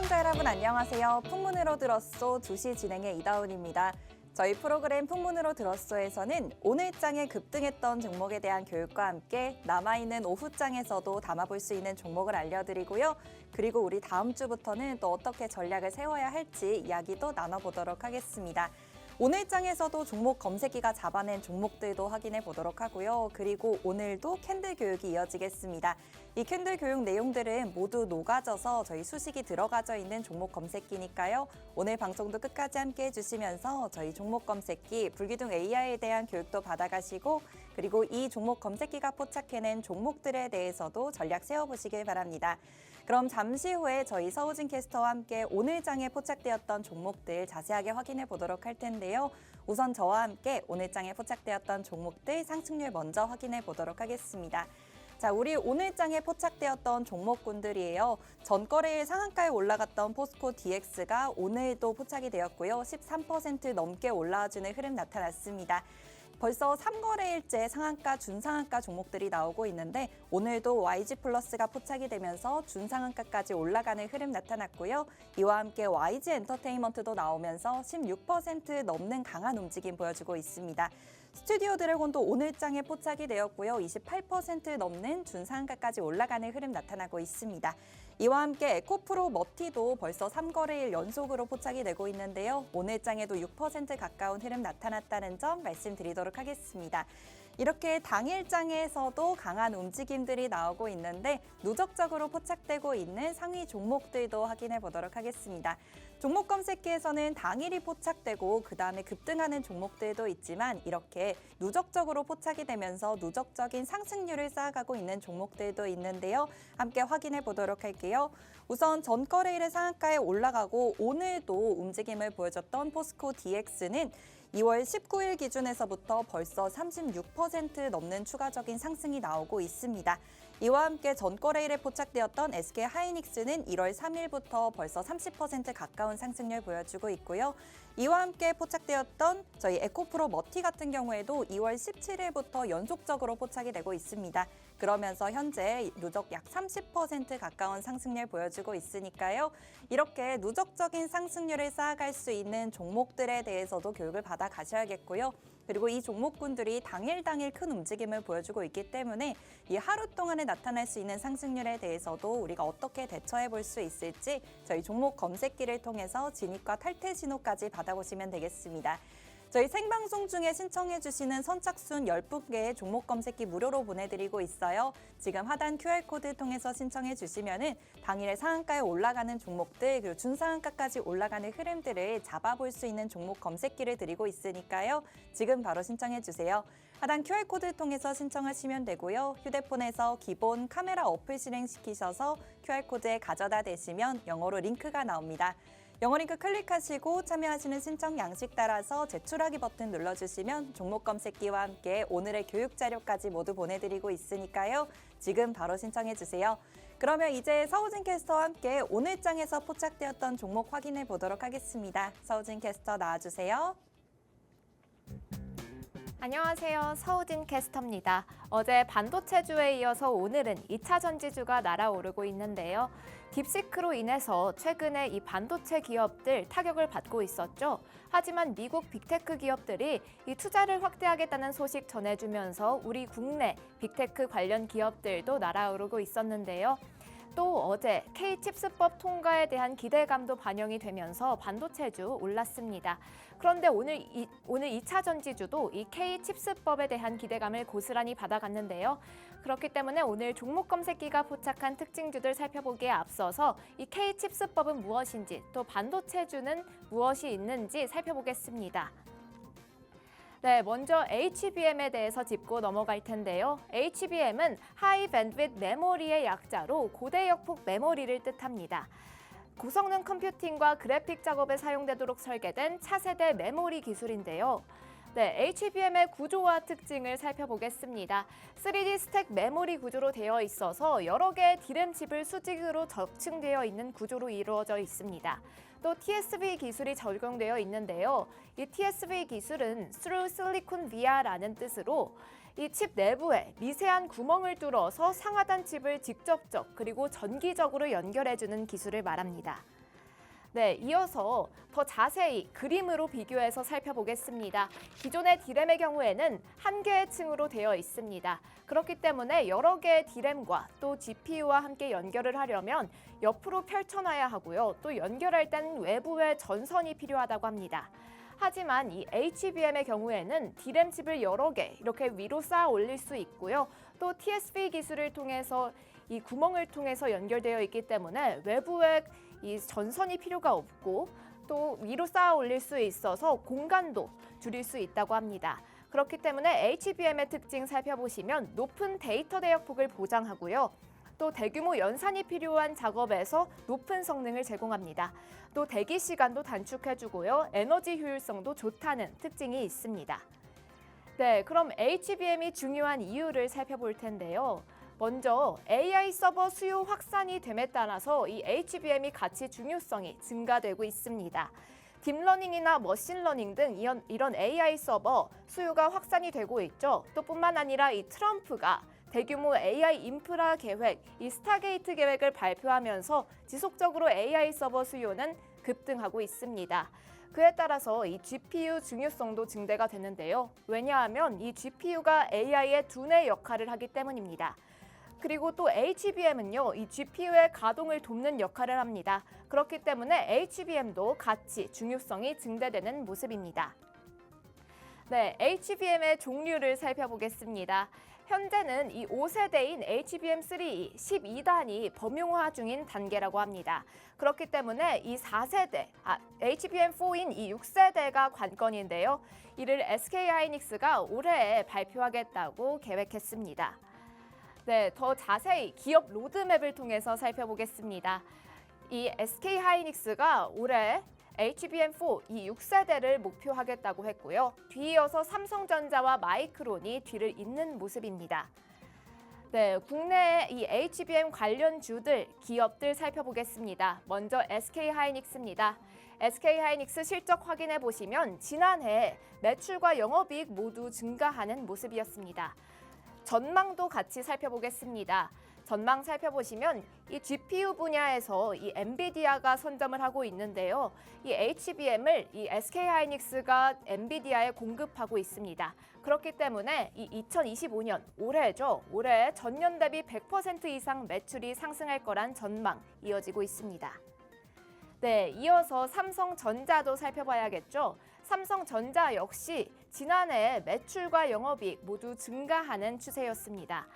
시청자 여러분 안녕하세요. 풍문으로 들었소 2시 진행의 이다운입니다. 저희 프로그램 풍문으로 들었소에서는 오늘장에 급등했던 종목에 대한 교육과 함께 남아있는 오후장에서도 담아볼 수 있는 종목을 알려드리고요. 그리고 우리 다음 주부터는 또 어떻게 전략을 세워야 할지 이야기도 나눠보도록 하겠습니다. 오늘 장에서도 종목 검색기가 잡아낸 종목들도 확인해 보도록 하고요. 그리고 오늘도 캔들 교육이 이어지겠습니다. 이 캔들 교육 내용들은 모두 녹아져서 저희 수식이 들어가져 있는 종목 검색기니까요. 오늘 방송도 끝까지 함께 해주시면서 저희 종목 검색기 불기둥 AI에 대한 교육도 받아가시고 그리고 이 종목 검색기가 포착해낸 종목들에 대해서도 전략 세워보시길 바랍니다. 그럼 잠시 후에 저희 서우진 캐스터와 함께 오늘 장에 포착되었던 종목들 자세하게 확인해 보도록 할 텐데요. 우선 저와 함께 오늘 장에 포착되었던 종목들 상승률 먼저 확인해 보도록 하겠습니다. 자, 우리 오늘 장에 포착되었던 종목군들이에요. 전거래일 상한가에 올라갔던 포스코 DX가 오늘도 포착이 되었고요. 13% 넘게 올라와주는 흐름 나타났습니다. 벌써 3거래일째 상한가, 준상한가 종목들이 나오고 있는데 오늘도 YG플러스가 포착이 되면서 준상한가까지 올라가는 흐름 나타났고요. 이와 함께 YG엔터테인먼트도 나오면서 16% 넘는 강한 움직임 보여주고 있습니다. 스튜디오 드래곤도 오늘장에 포착이 되었고요. 28% 넘는 준상한가까지 올라가는 흐름 나타나고 있습니다. 이와 함께 에코프로 머티도 벌써 3거래일 연속으로 포착이 되고 있는데요. 오늘장에도 6% 가까운 흐름 나타났다는 점 말씀드리도록 하겠습니다. 이렇게 당일장에서도 강한 움직임들이 나오고 있는데 누적적으로 포착되고 있는 상위 종목들도 확인해 보도록 하겠습니다. 종목 검색기에서는 당일이 포착되고 그다음에 급등하는 종목들도 있지만 이렇게 누적적으로 포착이 되면서 누적적인 상승률을 쌓아가고 있는 종목들도 있는데요. 함께 확인해 보도록 할게요. 우선 전거래일의 상한가에 올라가고 오늘도 움직임을 보여줬던 포스코 DX는 2월 19일 기준에서부터 벌써 36% 넘는 추가적인 상승이 나오고 있습니다. 이와 함께 전거래일에 포착되었던 SK하이닉스는 1월 3일부터 벌써 30% 가까운 상승률 보여주고 있고요. 이와 함께 포착되었던 저희 에코프로 머티 같은 경우에도 2월 17일부터 연속적으로 포착이 되고 있습니다. 그러면서 현재 누적 약 30% 가까운 상승률 보여주고 있으니까요. 이렇게 누적적인 상승률을 쌓아갈 수 있는 종목들에 대해서도 교육을 받아 가셔야겠고요. 그리고 이 종목군들이 당일 큰 움직임을 보여주고 있기 때문에 이 하루 동안에 나타날 수 있는 상승률에 대해서도 우리가 어떻게 대처해 볼 수 있을지 저희 종목 검색기를 통해서 진입과 탈퇴 신호까지 받아보시면 되겠습니다. 저희 생방송 중에 신청해 주시는 선착순 10분께 종목 검색기 무료로 보내드리고 있어요. 지금 하단 QR코드 통해서 신청해 주시면은 당일에 상한가에 올라가는 종목들 그리고 준상한가까지 올라가는 흐름들을 잡아볼 수 있는 종목 검색기를 드리고 있으니까요. 지금 바로 신청해 주세요. 하단 QR코드 통해서 신청하시면 되고요. 휴대폰에서 기본 카메라 어플 실행시키셔서 QR코드에 가져다 대시면 영어로 링크가 나옵니다. 영어 링크 클릭하시고 참여하시는 신청 양식 따라서 제출하기 버튼 눌러주시면 종목 검색기와 함께 오늘의 교육 자료까지 모두 보내드리고 있으니까요. 지금 바로 신청해 주세요. 그러면 이제 서우진 캐스터와 함께 오늘 장에서 포착되었던 종목 확인해 보도록 하겠습니다. 서우진 캐스터 나와주세요. 안녕하세요. 서우진 캐스터입니다. 어제 반도체주에 이어서 오늘은 2차 전지주가 날아오르고 있는데요. 딥시크로 인해서 최근에 이 반도체 기업들 타격을 받고 있었죠. 하지만 미국 빅테크 기업들이 이 투자를 확대하겠다는 소식 전해주면서 우리 국내 빅테크 관련 기업들도 날아오르고 있었는데요. 또 어제 K칩스법 통과에 대한 기대감도 반영이 되면서 반도체주 올랐습니다. 그런데 오늘 2차 전지주도 이 K칩스법에 대한 기대감을 고스란히 받아갔는데요. 그렇기 때문에 오늘 종목 검색기가 포착한 특징주들 살펴보기에 앞서서 이 K칩스법은 무엇인지 또 반도체주는 무엇이 있는지 살펴보겠습니다. 네, 먼저 HBM에 대해서 짚고 넘어갈 텐데요. HBM은 하이 밴드위드 메모리의 약자로 고대역폭 메모리를 뜻합니다. 고성능 컴퓨팅과 그래픽 작업에 사용되도록 설계된 차세대 메모리 기술인데요. 네, HBM의 구조와 특징을 살펴보겠습니다. 3D 스택 메모리 구조로 되어 있어서 여러 개의 D램칩을 수직으로 적층되어 있는 구조로 이루어져 있습니다. 또 TSV 기술이 적용되어 있는데요. 이 TSV 기술은 Through Silicon Via라는 뜻으로 이 칩 내부에 미세한 구멍을 뚫어서 상하단 칩을 직접적 그리고 전기적으로 연결해주는 기술을 말합니다. 네, 이어서 더 자세히 그림으로 비교해서 살펴보겠습니다. 기존의 D램의 경우에는 한 개의 층으로 되어 있습니다. 그렇기 때문에 여러 개의 D램과 또 GPU와 함께 연결을 하려면 옆으로 펼쳐놔야 하고요. 또 연결할 땐 외부에 전선이 필요하다고 합니다. 하지만 이 HBM의 경우에는 D램 칩을 여러 개 이렇게 위로 쌓아 올릴 수 있고요. 또 TSV 기술을 통해서 이 구멍을 통해서 연결되어 있기 때문에 외부에 이 전선이 필요가 없고 또 위로 쌓아 올릴 수 있어서 공간도 줄일 수 있다고 합니다. 그렇기 때문에 HBM의 특징 살펴보시면 높은 데이터 대역폭을 보장하고요. 또 대규모 연산이 필요한 작업에서 높은 성능을 제공합니다. 또 대기 시간도 단축해주고요. 에너지 효율성도 좋다는 특징이 있습니다. 네, 그럼 HBM이 중요한 이유를 살펴볼 텐데요. 먼저 AI 서버 수요 확산이 됨에 따라서 이 HBM이 가치 중요성이 증가되고 있습니다. 딥러닝이나 머신러닝 등 이런 AI 서버 수요가 확산이 되고 있죠. 또 뿐만 아니라 이 트럼프가 대규모 AI 인프라 계획, 이 스타게이트 계획을 발표하면서 지속적으로 AI 서버 수요는 급등하고 있습니다. 그에 따라서 이 GPU 중요성도 증대가 되는데요. 왜냐하면 이 GPU가 AI의 두뇌 역할을 하기 때문입니다. 그리고 또 HBM은요, 이 GPU의 가동을 돕는 역할을 합니다. 그렇기 때문에 HBM도 같이 중요성이 증대되는 모습입니다. 네, HBM의 종류를 살펴보겠습니다. 현재는 이 5세대인 HBM3E 12단이 범용화 중인 단계라고 합니다. 그렇기 때문에 이 4세대, HBM4인 이 6세대가 관건인데요. 이를 SK하이닉스가 올해 발표하겠다고 계획했습니다. 네, 더 자세히 기업 로드맵을 통해서 살펴보겠습니다. 이 SK하이닉스가 올해 HBM4 이 6세대를 목표하겠다고 했고요. 뒤이어서 삼성전자와 마이크론이 뒤를 잇는 모습입니다. 네, 국내 이 HBM 관련주들, 기업들 살펴보겠습니다. 먼저 SK하이닉스입니다. SK하이닉스 실적 확인해 보시면 지난해 매출과 영업이익 모두 증가하는 모습이었습니다. 전망도 같이 살펴보겠습니다. 전망 살펴보시면 이 GPU 분야에서 이 엔비디아가 선점을 하고 있는데요. 이 HBM을 이 SK하이닉스가 엔비디아에 공급하고 있습니다. 그렇기 때문에 이 2025년 올해죠. 올해 전년 대비 100% 이상 매출이 상승할 거란 전망 이어지고 있습니다. 네, 이어서 삼성전자도 살펴봐야겠죠. 삼성전자 역시 지난해 매출과 영업이익 모두 증가하는 추세였습니다.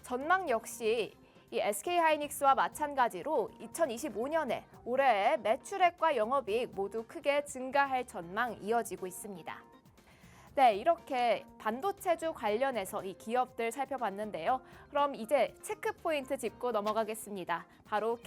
전망 역시 이 SK하이닉스와 마찬가지로 2025년에 올해 매출액과 영업이익 모두 크게 증가할 전망 이어지고 있습니다. 네, 이렇게 반도체주 관련해서 이 기업들 살펴봤는데요. 그럼 이제 체크 포인트 짚고 넘어가겠습니다. 바로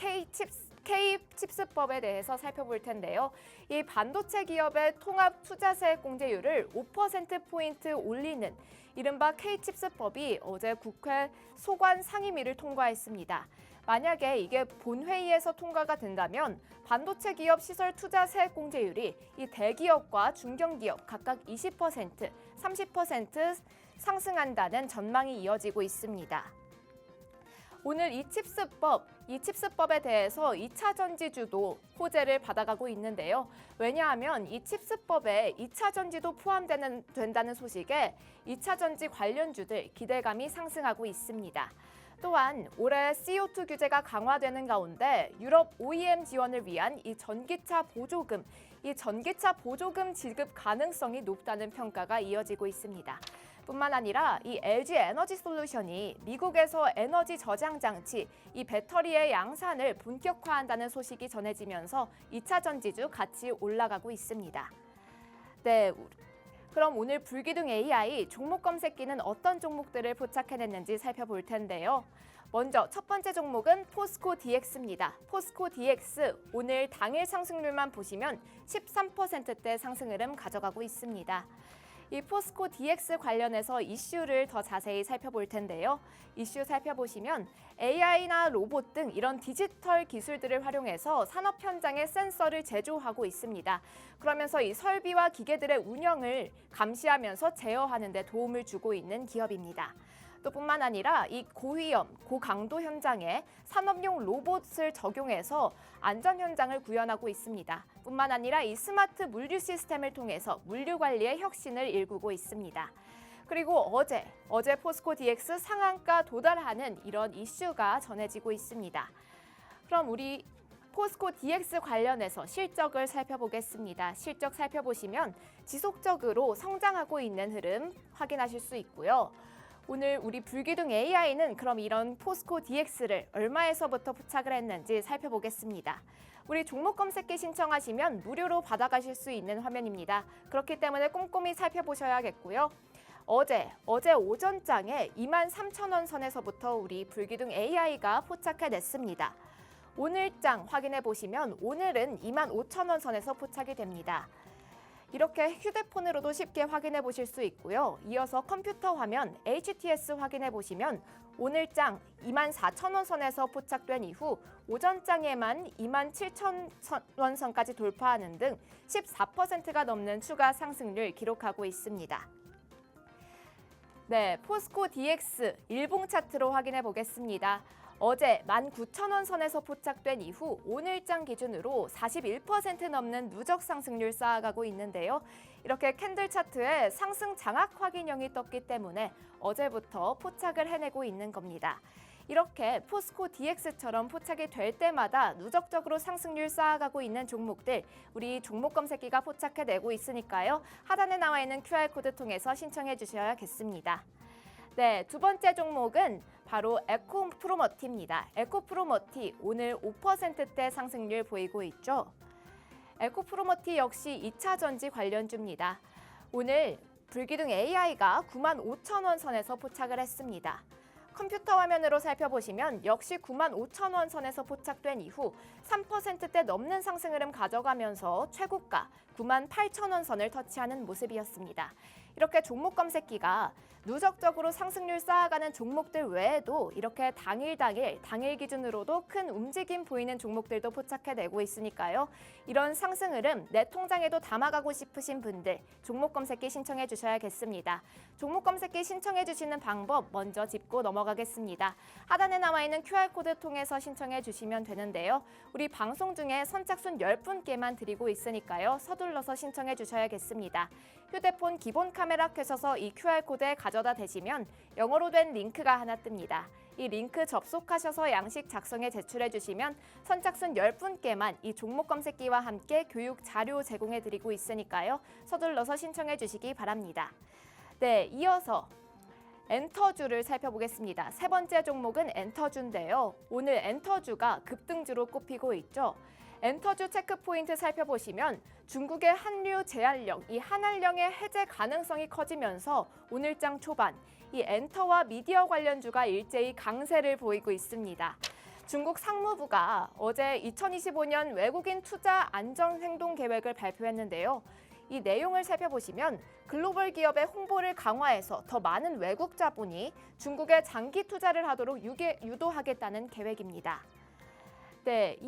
K-칩스법에 대해서 살펴볼 텐데요. 이 반도체 기업의 통합 투자세 공제율을 5%포인트 올리는 이른바 K-칩스법이 어제 국회 소관 상임위를 통과했습니다. 만약에 이게 본회의에서 통과가 된다면 반도체 기업 시설 투자세 공제율이 이 대기업과 중견기업 각각 20%, 30% 상승한다는 전망이 이어지고 있습니다. 오늘 이 칩스법에 대해서 2차 전지주도 호재를 받아가고 있는데요. 왜냐하면 이 칩스법에 2차 전지도 포함된다는 소식에 2차 전지 관련주들 기대감이 상승하고 있습니다. 또한 올해 CO2 규제가 강화되는 가운데 유럽 OEM 지원을 위한 이 전기차 보조금 지급 가능성이 높다는 평가가 이어지고 있습니다. 뿐만 아니라 이 LG 에너지 솔루션이 미국에서 에너지 저장 장치, 이 배터리의 양산을 본격화한다는 소식이 전해지면서 2차 전지주 같이 올라가고 있습니다. 네, 그럼 오늘 불기둥 AI 종목 검색기는 어떤 종목들을 포착해냈는지 살펴볼 텐데요. 먼저 첫 번째 종목은 포스코 DX입니다. 포스코 DX 오늘 당일 상승률만 보시면 13%대 상승 흐름 가져가고 있습니다. 이 포스코 DX 관련해서 이슈를 더 자세히 살펴볼 텐데요. 이슈 살펴보시면 AI나 로봇 등 이런 디지털 기술들을 활용해서 산업 현장에 센서를 제조하고 있습니다. 그러면서 이 설비와 기계들의 운영을 감시하면서 제어하는 데 도움을 주고 있는 기업입니다. 또 뿐만 아니라 이 고위험, 고강도 현장에 산업용 로봇을 적용해서 안전 현장을 구현하고 있습니다. 뿐만 아니라 이 스마트 물류 시스템을 통해서 물류 관리의 혁신을 일구고 있습니다. 그리고 어제 포스코 DX 상한가 도달하는 이런 이슈가 전해지고 있습니다. 그럼 우리 포스코 DX 관련해서 실적을 살펴보겠습니다. 실적 살펴보시면 지속적으로 성장하고 있는 흐름 확인하실 수 있고요. 오늘 우리 불기둥 AI는 그럼 이런 포스코 DX를 얼마에서부터 포착을 했는지 살펴보겠습니다. 우리 종목 검색기 신청하시면 무료로 받아가실 수 있는 화면입니다. 그렇기 때문에 꼼꼼히 살펴보셔야겠고요. 어제 오전장에 23,000원 선에서부터 우리 불기둥 AI가 포착해냈습니다. 오늘장 확인해 보시면 오늘은 25,000원 선에서 포착이 됩니다. 이렇게 휴대폰으로도 쉽게 확인해 보실 수 있고요. 이어서 컴퓨터 화면 HTS 확인해 보시면 오늘장 24,000원 선에서 포착된 이후 오전장에만 27,000원 선까지 돌파하는 등 14%가 넘는 추가 상승률 기록하고 있습니다. 네, 포스코 DX 일봉 차트로 확인해 보겠습니다. 어제 19,000원 선에서 포착된 이후 오늘장 기준으로 41% 넘는 누적 상승률 쌓아가고 있는데요. 이렇게 캔들 차트에 상승 장악 확인형이 떴기 때문에 어제부터 포착을 해내고 있는 겁니다. 이렇게 포스코 DX처럼 포착이 될 때마다 누적적으로 상승률 쌓아가고 있는 종목들 우리 종목 검색기가 포착해내고 있으니까요. 하단에 나와 있는 QR코드 통해서 신청해 주셔야겠습니다. 네, 두 번째 종목은 바로 에코프로머티입니다. 에코프로머티 오늘 5%대 상승률 보이고 있죠. 에코프로머티 역시 2차 전지 관련주입니다. 오늘 불기둥 AI가 95,000원 선에서 포착을 했습니다. 컴퓨터 화면으로 살펴보시면 역시 95,000원 선에서 포착된 이후 3%대 넘는 상승 흐름 가져가면서 최고가 98,000원 선을 터치하는 모습이었습니다. 이렇게 종목 검색기가 누적적으로 상승률 쌓아가는 종목들 외에도 이렇게 당일 기준으로도 큰 움직임 보이는 종목들도 포착해내고 있으니까요. 이런 상승 흐름 내 통장에도 담아가고 싶으신 분들 종목 검색기 신청해 주셔야겠습니다. 종목 검색기 신청해 주시는 방법 먼저 짚고 넘어가겠습니다. 하단에 나와 있는 QR코드 통해서 신청해 주시면 되는데요. 우리 방송 중에 선착순 10분께만 드리고 있으니까요. 서둘러서 신청해 주셔야겠습니다. 휴대폰 기본 카메라 켜셔서 이 QR코드에 가져다 대시면 영어로 된 링크가 하나 뜹니다. 이 링크 접속하셔서 양식 작성해 제출해 주시면 선착순 10분께만 이 종목 검색기와 함께 교육 자료 제공해 드리고 있으니까요. 서둘러서 신청해 주시기 바랍니다. 네, 이어서 엔터주를 살펴보겠습니다. 세 번째 종목은 엔터주인데요. 오늘 엔터주가 급등주로 꼽히고 있죠. 엔터주 체크포인트 살펴보시면 중국의 한류 제한령, 이 한한령의 해제 가능성이 커지면서 오늘장 초반 이 엔터와 미디어 관련주가 일제히 강세를 보이고 있습니다. 중국 상무부가 어제 2025년 외국인 투자 안정 행동 계획을 발표했는데요. 이 내용을 살펴보시면 글로벌 기업의 홍보를 강화해서 더 많은 외국 자본이 중국에 장기 투자를 하도록 유도하겠다는 계획입니다. 네,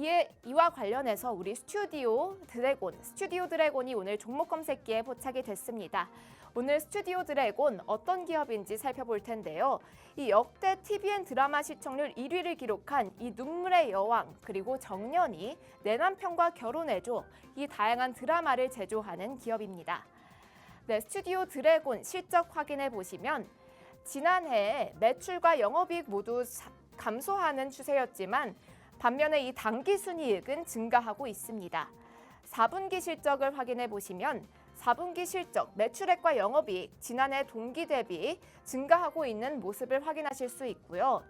이와 관련해서 우리 스튜디오 드래곤이 오늘 종목 검색기에 포착이 됐습니다. 오늘 스튜디오 드래곤 어떤 기업인지 살펴볼 텐데요. 이 역대 TVN 드라마 시청률 1위를 기록한 이 눈물의 여왕 그리고 정년이 내 남편과 결혼해줘 이 다양한 드라마를 제조하는 기업입니다. 네, 스튜디오 드래곤 실적 확인해 보시면 지난해 매출과 영업이익 모두 감소하는 추세였지만 반면에 이 당기순이익은 증가하고 있습니다. 4분기 실적을 확인해 보시면 4분기 실적, 매출액과 영업이익 지난해 동기 대비 증가하고 있는 모습을 확인하실 수 있고요.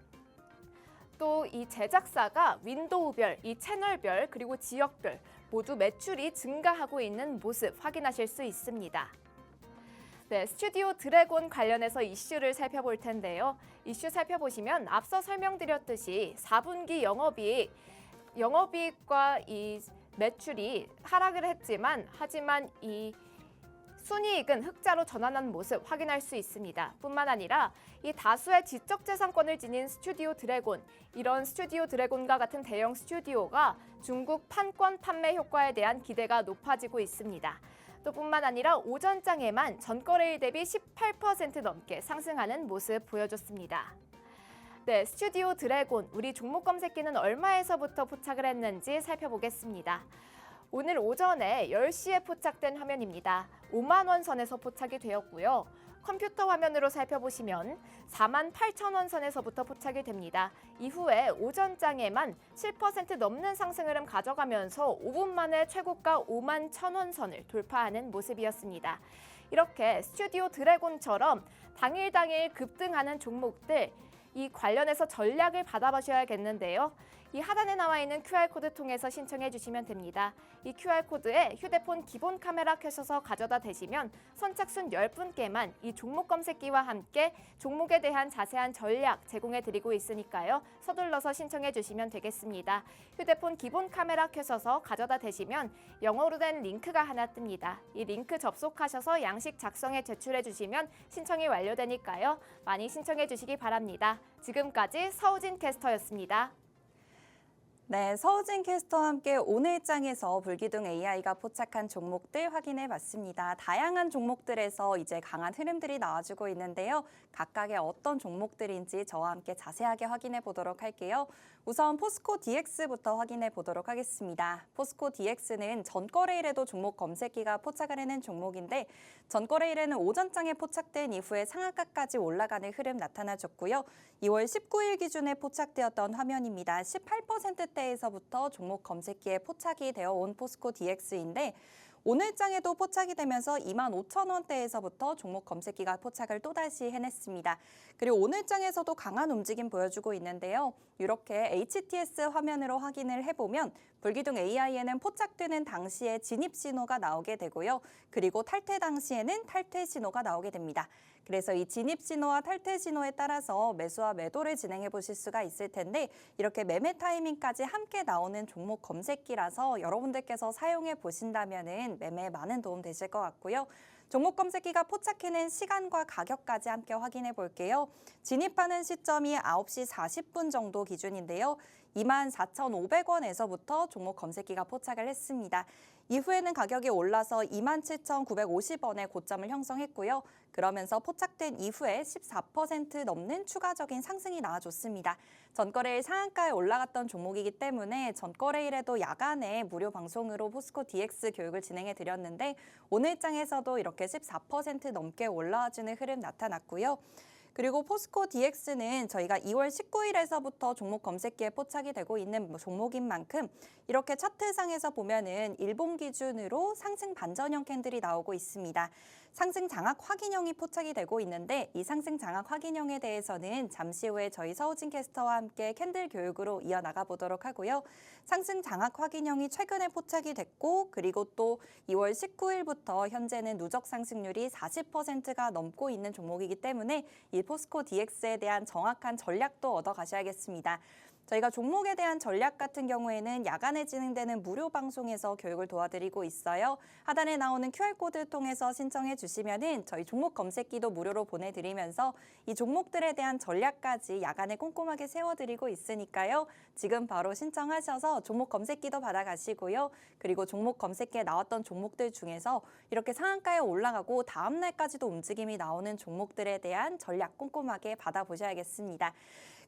또 이 제작사가 윈도우별, 이 채널별 그리고 지역별 모두 매출이 증가하고 있는 모습 확인하실 수 있습니다. 네, 스튜디오 드래곤 관련해서 이슈를 살펴볼 텐데요. 이슈 살펴보시면 앞서 설명드렸듯이 4분기 영업이익과 이 매출이 하락을 했지만 하지만 이 순이익은 흑자로 전환한 모습 확인할 수 있습니다. 뿐만 아니라 이 다수의 지적재산권을 지닌 스튜디오 드래곤, 이런 스튜디오 드래곤과 같은 대형 스튜디오가 중국 판권 판매 효과에 대한 기대가 높아지고 있습니다. 또 뿐만 아니라 오전장에만 전거래일 대비 18% 넘게 상승하는 모습 보여줬습니다. 네, 스튜디오 드래곤, 우리 종목 검색기는 얼마에서부터 포착을 했는지 살펴보겠습니다. 오늘 오전에 10시에 포착된 화면입니다. 5만 원 선에서 포착이 되었고요. 컴퓨터 화면으로 살펴보시면 48,000원 선에서부터 포착이 됩니다. 이후에 오전장에만 7% 넘는 상승 흐름 가져가면서 5분 만에 최고가 51,000원 선을 돌파하는 모습이었습니다. 이렇게 스튜디오 드래곤처럼 당일 급등하는 종목들, 이 관련해서 전략을 받아보셔야겠는데요. 이 하단에 나와 있는 QR코드 통해서 신청해 주시면 됩니다. 이 QR코드에 휴대폰 기본 카메라 켜셔서 가져다 대시면 선착순 10분께만 이 종목 검색기와 함께 종목에 대한 자세한 전략 제공해 드리고 있으니까요. 서둘러서 신청해 주시면 되겠습니다. 휴대폰 기본 카메라 켜셔서 가져다 대시면 영어로 된 링크가 하나 뜹니다. 이 링크 접속하셔서 양식 작성해 제출해 주시면 신청이 완료되니까요. 많이 신청해 주시기 바랍니다. 지금까지 서우진 캐스터였습니다. 네, 서우진 캐스터와 함께 오늘장에서 불기둥 AI가 포착한 종목들 확인해 봤습니다. 다양한 종목들에서 이제 강한 흐름들이 나와주고 있는데요. 각각의 어떤 종목들인지 저와 함께 자세하게 확인해 보도록 할게요. 우선 포스코 DX부터 확인해 보도록 하겠습니다. 포스코 DX는 전거래일에도 종목 검색기가 포착을 해낸 종목인데 전거래일에는 오전장에 포착된 이후에 상한가까지 올라가는 흐름 나타나줬고요. 2월 19일 기준에 포착되었던 화면입니다. 18%대에서부터 종목 검색기에 포착이 되어 온 포스코 DX인데 오늘장에도 포착이 되면서 25,000원대에서부터 종목 검색기가 포착을 또다시 해냈습니다. 그리고 오늘장에서도 강한 움직임 보여주고 있는데요. 이렇게 HTS 화면으로 확인을 해보면 불기둥 AI에는 포착되는 당시에 진입 신호가 나오게 되고요. 그리고 탈퇴 당시에는 탈퇴 신호가 나오게 됩니다. 그래서 이 진입 신호와 탈퇴 신호에 따라서 매수와 매도를 진행해 보실 수가 있을 텐데 이렇게 매매 타이밍까지 함께 나오는 종목 검색기라서 여러분들께서 사용해 보신다면은 매매에 많은 도움 되실 것 같고요. 종목 검색기가 포착해낸 시간과 가격까지 함께 확인해 볼게요. 진입하는 시점이 9시 40분 정도 기준인데요. 24,500원에서부터 종목 검색기가 포착을 했습니다. 이후에는 가격이 올라서 27,950원의 고점을 형성했고요. 그러면서 포착된 이후에 14% 넘는 추가적인 상승이 나와줬습니다. 전거래일 상한가에 올라갔던 종목이기 때문에 전거래일에도 야간에 무료 방송으로 포스코 DX 교육을 진행해 드렸는데 오늘장에서도 이렇게 14% 넘게 올라와주는 흐름 나타났고요. 그리고 포스코 DX는 저희가 2월 19일에서부터 종목 검색기에 포착이 되고 있는 종목인 만큼 이렇게 차트상에서 보면은 일봉 기준으로 상승 반전형 캔들이 나오고 있습니다. 상승 장악 확인형이 포착이 되고 있는데 이 상승 장악 확인형에 대해서는 잠시 후에 저희 서우진 캐스터와 함께 캔들 교육으로 이어나가 보도록 하고요. 상승 장악 확인형이 최근에 포착이 됐고 그리고 또 2월 19일부터 현재는 누적 상승률이 40%가 넘고 있는 종목이기 때문에 이 포스코 DX에 대한 정확한 전략도 얻어 가셔야겠습니다. 저희가 종목에 대한 전략 같은 경우에는 야간에 진행되는 무료 방송에서 교육을 도와드리고 있어요. 하단에 나오는 QR코드 통해서 신청해 주시면은 저희 종목 검색기도 무료로 보내드리면서 이 종목들에 대한 전략까지 야간에 꼼꼼하게 세워드리고 있으니까요. 지금 바로 신청하셔서 종목 검색기도 받아가시고요. 그리고 종목 검색기에 나왔던 종목들 중에서 이렇게 상한가에 올라가고 다음 날까지도 움직임이 나오는 종목들에 대한 전략 꼼꼼하게 받아보셔야겠습니다.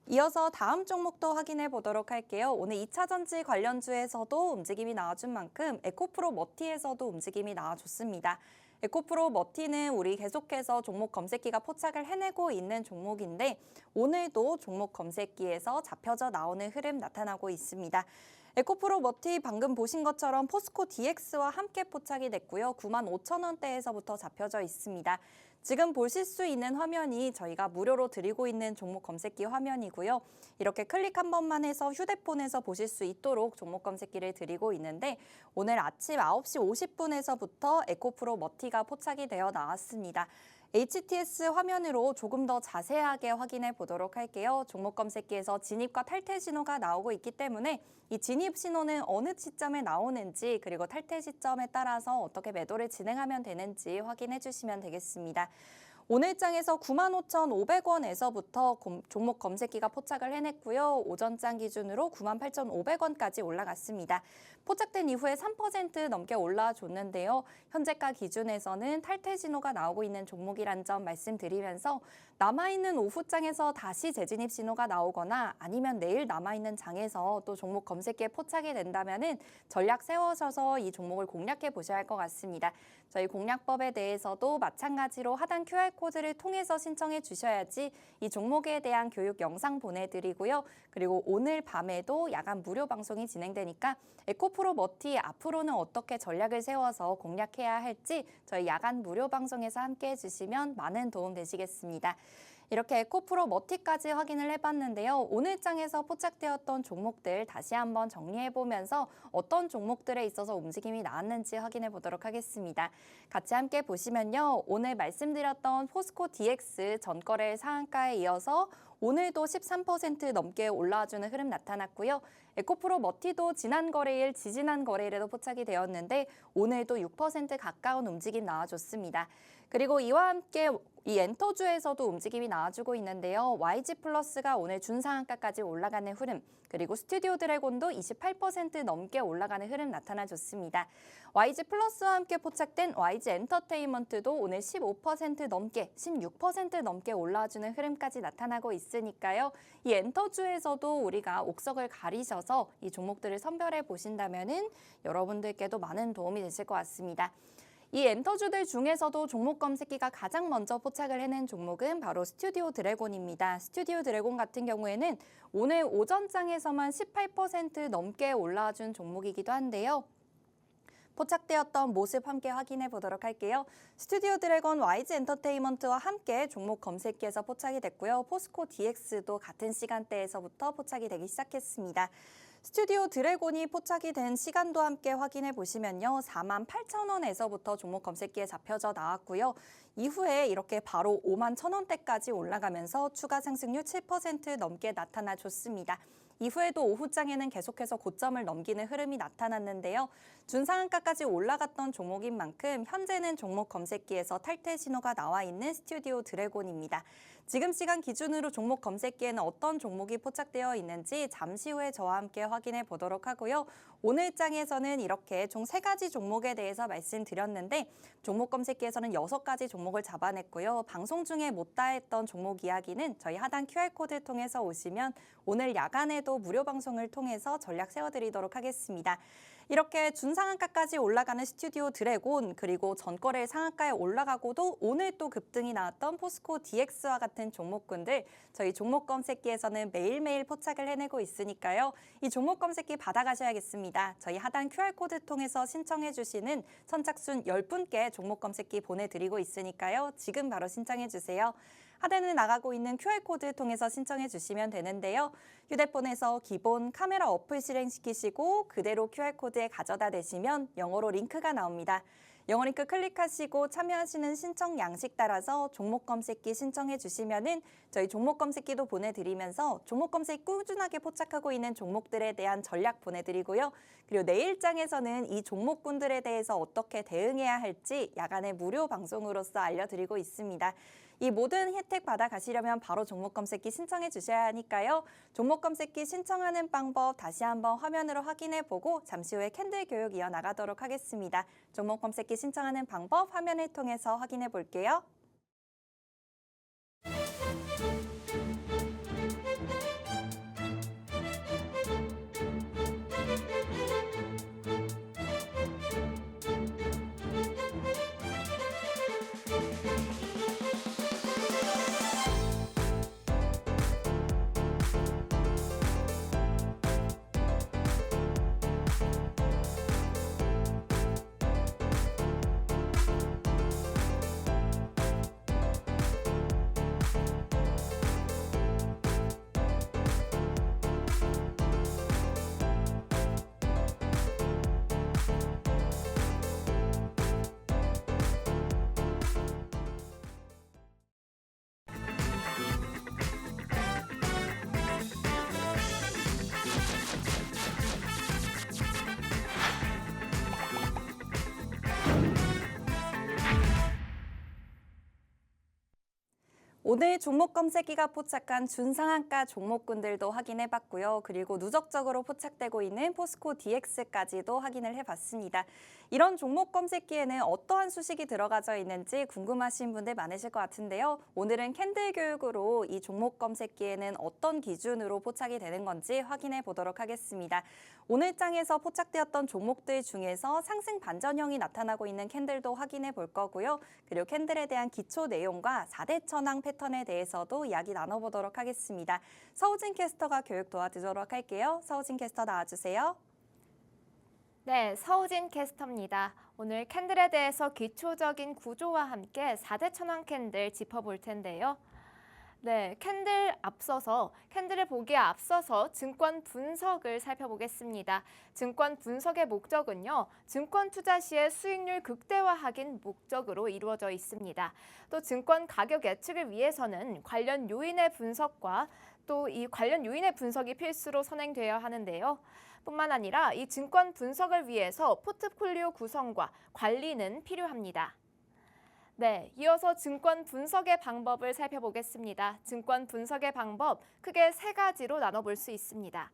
이어서 다음 종목도 확인해 보도록 할게요. 오늘 2차 전지 관련주에서도 움직임이 나와준 만큼 에코프로 머티에서도 움직임이 나와줬습니다. 에코프로 머티는 우리 계속해서 종목 검색기가 포착을 해내고 있는 종목인데 오늘도 종목 검색기에서 잡혀져 나오는 흐름 나타나고 있습니다. 에코프로 머티 방금 보신 것처럼 포스코 DX와 함께 포착이 됐고요. 95,000원대에서부터 잡혀져 있습니다. 지금 보실 수 있는 화면이 저희가 무료로 드리고 있는 종목 검색기 화면이고요. 이렇게 클릭 한 번만 해서 휴대폰에서 보실 수 있도록 종목 검색기를 드리고 있는데 오늘 아침 9시 50분에서부터 에코프로 머티가 포착이 되어 나왔습니다. HTS 화면으로 조금 더 자세하게 확인해 보도록 할게요. 종목 검색기에서 진입과 탈퇴 신호가 나오고 있기 때문에 이 진입 신호는 어느 시점에 나오는지 그리고 탈퇴 시점에 따라서 어떻게 매도를 진행하면 되는지 확인해 주시면 되겠습니다. 오늘장에서 95,500원에서부터 종목 검색기가 포착을 해냈고요. 오전장 기준으로 98,500원까지 올라갔습니다. 포착된 이후에 3% 넘게 올라줬는데요. 현재가 기준에서는 탈퇴 신호가 나오고 있는 종목이란 점 말씀드리면서 남아있는 오후장에서 다시 재진입 신호가 나오거나 아니면 내일 남아있는 장에서 또 종목 검색기에 포착이 된다면은 전략 세워셔서 이 종목을 공략해 보셔야 할 것 같습니다. 저희 공략법에 대해서도 마찬가지로 하단 QR코드를 통해서 신청해 주셔야지 이 종목에 대한 교육 영상 보내드리고요. 그리고 오늘 밤에도 야간 무료 방송이 진행되니까 에코프로 머티 앞으로는 어떻게 전략을 세워서 공략해야 할지 저희 야간 무료 방송에서 함께 해주시면 많은 도움 되시겠습니다. 이렇게 에코프로 머티까지 확인을 해봤는데요. 오늘 장에서 포착되었던 종목들 다시 한번 정리해보면서 어떤 종목들에 있어서 움직임이 나왔는지 확인해 보도록 하겠습니다. 같이 함께 보시면요. 오늘 말씀드렸던 포스코 DX 전거래 상한가에 이어서 오늘도 13% 넘게 올라와주는 흐름 나타났고요. 에코프로 머티도 지난 거래일, 지지난 거래일에도 포착이 되었는데 오늘도 6% 가까운 움직임 나와줬습니다. 그리고 이와 함께 이 엔터주에서도 움직임이 나와주고 있는데요. YG 플러스가 오늘 준상한가까지 올라가는 흐름, 그리고 스튜디오 드래곤도 28% 넘게 올라가는 흐름 나타나줬습니다. YG 플러스와 함께 포착된 YG 엔터테인먼트도 오늘 15% 넘게, 16% 넘게 올라와주는 흐름까지 나타나고 있으니까요. 이 엔터주에서도 우리가 옥석을 가리셔서 이 종목들을 선별해 보신다면은 여러분들께도 많은 도움이 되실 것 같습니다. 이 엔터주들 중에서도 종목 검색기가 가장 먼저 포착을 해낸 종목은 바로 스튜디오 드래곤입니다. 스튜디오 드래곤 같은 경우에는 오늘 오전장에서만 18% 넘게 올라와준 종목이기도 한데요. 포착되었던 모습 함께 확인해 보도록 할게요. 스튜디오 드래곤 YG 엔터테인먼트와 함께 종목 검색기에서 포착이 됐고요. 포스코 DX도 같은 시간대에서부터 포착이 되기 시작했습니다. 스튜디오 드래곤이 포착이 된 시간도 함께 확인해 보시면요. 48,000원에서부터 종목 검색기에 잡혀져 나왔고요. 이후에 이렇게 바로 51,000원대까지 올라가면서 추가 상승률 7% 넘게 나타나 줬습니다. 이후에도 오후장에는 계속해서 고점을 넘기는 흐름이 나타났는데요. 준상한가까지 올라갔던 종목인 만큼 현재는 종목 검색기에서 탈퇴 신호가 나와 있는 스튜디오 드래곤입니다. 지금 시간 기준으로 종목 검색기에는 어떤 종목이 포착되어 있는지 잠시 후에 저와 함께 확인해 보도록 하고요. 오늘 장에서는 이렇게 총 3가지 종목에 대해서 말씀드렸는데 종목 검색기에서는 6가지 종목을 잡아냈고요. 방송 중에 못다 했던 종목 이야기는 저희 하단 QR코드 통해서 오시면 오늘 야간에도 무료 방송을 통해서 전략 세워드리도록 하겠습니다. 이렇게 준상한가까지 올라가는 스튜디오 드래곤, 그리고 전거래 상한가에 올라가고도 오늘 또 급등이 나왔던 포스코 DX와 같은 종목군들 저희 종목 검색기에서는 매일매일 포착을 해내고 있으니까요. 이 종목 검색기 받아가셔야겠습니다. 저희 하단 QR코드 통해서 신청해 주시는 선착순 10분께 종목 검색기 보내드리고 있으니까요. 지금 바로 신청해 주세요. 하단에 나가고 있는 QR코드 통해서 신청해 주시면 되는데요. 휴대폰에서 기본 카메라 어플 실행시키시고 그대로 QR코드에 가져다 대시면 영어로 링크가 나옵니다. 영어 링크 클릭하시고 참여하시는 신청 양식 따라서 종목 검색기 신청해 주시면은 저희 종목 검색기도 보내드리면서 종목 검색 꾸준하게 포착하고 있는 종목들에 대한 전략 보내드리고요. 그리고 내일장에서는 이 종목군들에 대해서 어떻게 대응해야 할지 야간에 무료 방송으로서 알려드리고 있습니다. 이 모든 혜택 받아가시려면 바로 종목 검색기 신청해 주셔야 하니까요. 종목 검색기 신청하는 방법 다시 한번 화면으로 확인해 보고 잠시 후에 캔들 교육 이어나가도록 하겠습니다. 종목 검색기 신청하는 방법 화면을 통해서 확인해 볼게요. 오늘 종목 검색기가 포착한 준상한가 종목군들도 확인해봤고요. 그리고 누적적으로 포착되고 있는 포스코 DX까지도 확인을 해봤습니다. 이런 종목 검색기에는 어떠한 수식이 들어가져 있는지 궁금하신 분들 많으실 것 같은데요. 오늘은 캔들 교육으로 이 종목 검색기에는 어떤 기준으로 포착이 되는 건지 확인해 보도록 하겠습니다. 오늘 장에서 포착되었던 종목들 중에서 상승 반전형이 나타나고 있는 캔들도 확인해 볼 거고요. 그리고 캔들에 대한 기초 내용과 4대 천왕 패턴에 대해서도 이야기 나눠보도록 하겠습니다. 서우진 캐스터가 교육 도와주도록 할게요. 서우진 캐스터 나와주세요. 네, 서우진 캐스터입니다. 오늘 캔들에 대해서 기초적인 구조와 함께 4대 천왕 캔들 짚어볼 텐데요. 네, 캔들을 보기에 앞서서 증권 분석을 살펴보겠습니다. 증권 분석의 목적은요, 증권 투자 시에 수익률 극대화하기 목적으로 이루어져 있습니다. 또 증권 가격 예측을 위해서는 관련 요인의 분석과 또 이 관련 요인의 분석이 필수로 선행되어야 하는데요. 뿐만 아니라 이 증권 분석을 위해서 포트폴리오 구성과 관리는 필요합니다. 네, 이어서 증권 분석의 방법을 살펴보겠습니다. 증권 분석의 방법 크게 세 가지로 나눠볼 수 있습니다.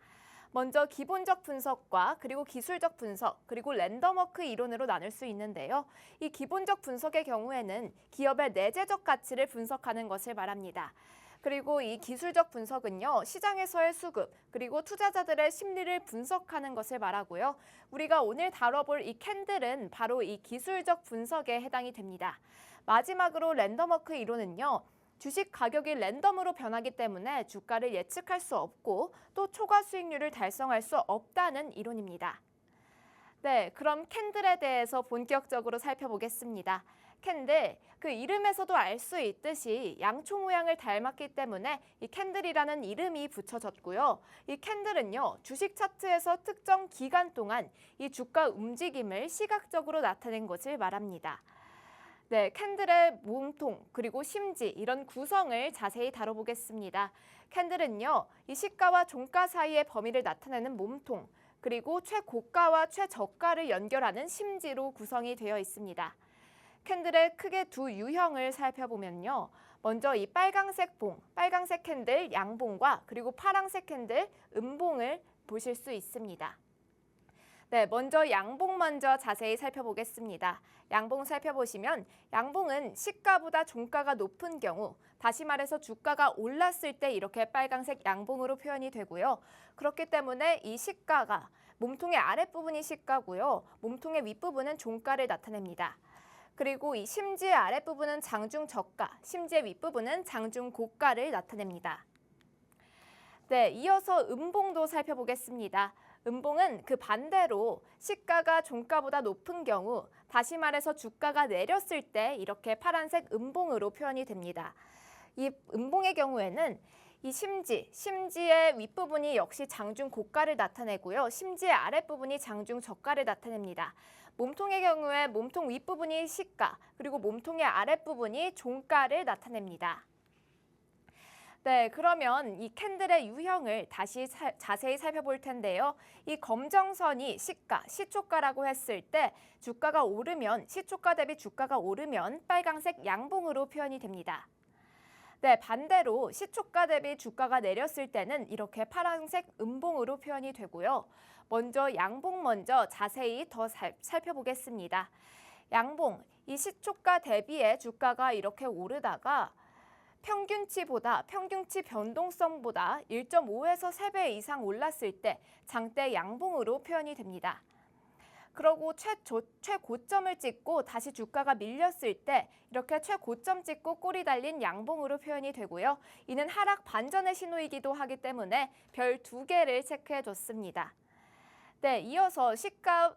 먼저 기본적 분석과 그리고 기술적 분석, 그리고 랜덤워크 이론으로 나눌 수 있는데요. 이 기본적 분석의 경우에는 기업의 내재적 가치를 분석하는 것을 말합니다. 그리고 이 기술적 분석은요, 시장에서의 수급, 그리고 투자자들의 심리를 분석하는 것을 말하고요. 우리가 오늘 다뤄볼 이 캔들은 바로 이 기술적 분석에 해당이 됩니다. 마지막으로 랜덤워크 이론은요, 주식 가격이 랜덤으로 변하기 때문에 주가를 예측할 수 없고 또 초과 수익률을 달성할 수 없다는 이론입니다. 네, 그럼 캔들에 대해서 본격적으로 살펴보겠습니다. 캔들, 그 이름에서도 알 수 있듯이 양초 모양을 닮았기 때문에 이 캔들이라는 이름이 붙여졌고요. 이 캔들은요, 주식 차트에서 특정 기간 동안 이 주가 움직임을 시각적으로 나타낸 것을 말합니다. 네, 캔들의 몸통 그리고 심지 이런 구성을 자세히 다뤄보겠습니다. 캔들은요, 이 시가와 종가 사이의 범위를 나타내는 몸통 그리고 최고가와 최저가를 연결하는 심지로 구성이 되어 있습니다. 캔들의 크게 두 유형을 살펴보면요. 먼저 이 빨강색 캔들 양봉과 그리고 파랑색 캔들 음봉을 보실 수 있습니다. 네, 먼저 양봉 자세히 살펴보겠습니다. 양봉 살펴보시면 양봉은 시가보다 종가가 높은 경우, 다시 말해서 주가가 올랐을 때 이렇게 빨강색 양봉으로 표현이 되고요. 그렇기 때문에 이 시가가 몸통의 아랫부분이 시가고요. 몸통의 윗부분은 종가를 나타냅니다. 그리고 이 심지의 아랫부분은 장중 저가, 심지의 윗부분은 장중 고가를 나타냅니다. 네, 이어서 음봉도 살펴보겠습니다. 음봉은 그 반대로 시가가 종가보다 높은 경우, 다시 말해서 주가가 내렸을 때 이렇게 파란색 음봉으로 표현이 됩니다. 이 음봉의 경우에는 이 심지의 윗부분이 역시 장중 고가를 나타내고요. 심지의 아랫부분이 장중 저가를 나타냅니다. 몸통의 경우에 몸통 윗부분이 시가, 그리고 몸통의 아랫부분이 종가를 나타냅니다. 네, 그러면 이 캔들의 유형을 다시 자세히 살펴볼 텐데요. 이 검정선이 시가, 시초가라고 했을 때 주가가 오르면, 시초가 대비 주가가 오르면 빨강색 양봉으로 표현이 됩니다. 네, 반대로 시초가 대비 주가가 내렸을 때는 이렇게 파란색 음봉으로 표현이 되고요. 먼저 양봉 자세히 더 살펴보겠습니다. 양봉, 이 시초가 대비의 주가가 이렇게 오르다가 평균치 변동성보다 1.5에서 3배 이상 올랐을 때 장대 양봉으로 표현이 됩니다. 그러고 최고점을 찍고 다시 주가가 밀렸을 때 이렇게 최고점 찍고 꼬리 달린 양봉으로 표현이 되고요. 이는 하락 반전의 신호이기도 하기 때문에 별 2개를 체크해줬습니다. 네, 이어서 시가